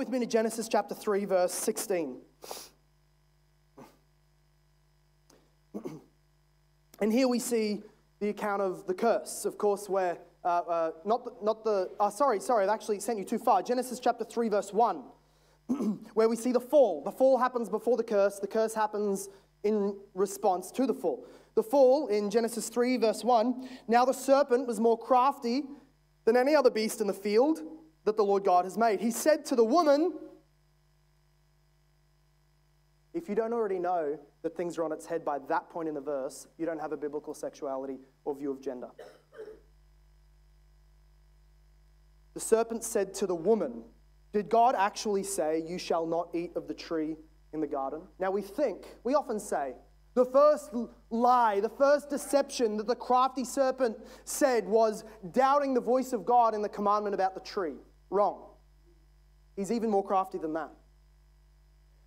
with me to Genesis chapter 3, verse 16. And here we see the account of the curse, of course, where, sorry, I've actually sent you too far. Genesis chapter 3, verse 1, where we see the fall. The fall happens before the curse happens in response to the fall. The fall in Genesis 3, verse 1, now the serpent was more crafty than any other beast in the field that the Lord God has made. He said to the woman, if you don't already know that things are on its head by that point in the verse, you don't have a biblical sexuality or view of gender. The serpent said to the woman, did God actually say, you shall not eat of the tree in the garden? Now we often say, the first lie, the first deception that the crafty serpent said was doubting the voice of God in the commandment about the tree. Wrong. He's even more crafty than that.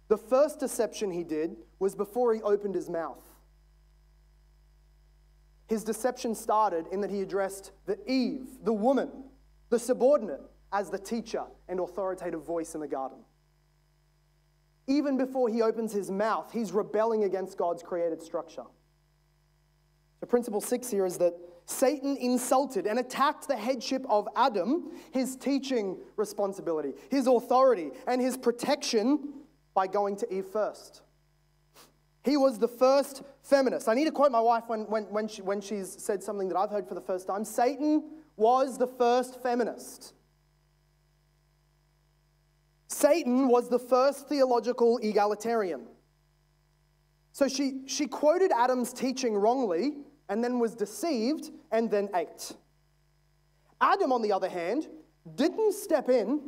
The first deception he did was before he opened his mouth. His deception started in that he addressed the Eve, the woman, the subordinate, as the teacher and authoritative voice in the garden. Even before he opens his mouth, he's rebelling against God's created structure. So principle 6 here is that Satan insulted and attacked the headship of Adam, his teaching responsibility, his authority, and his protection by going to Eve first. He was the first feminist. I need to quote my wife when she's said something that I've heard for the first time. Satan was the first feminist. Satan was the first theological egalitarian. So she quoted Adam's teaching wrongly and then was deceived and then ate. Adam, on the other hand, didn't step in,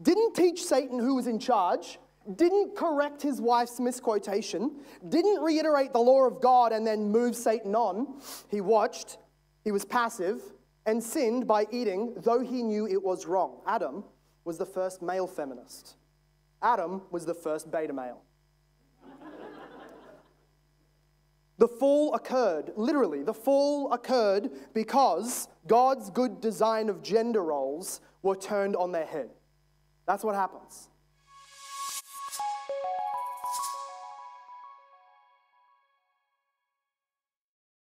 didn't teach Satan who was in charge, didn't correct his wife's misquotation, didn't reiterate the law of God and then move Satan on. He watched, he was passive, and sinned by eating, though he knew it was wrong. Adam was the first male feminist. Adam was the first beta male. The fall occurred, literally, the fall occurred because God's good design of gender roles were turned on their head. That's what happens.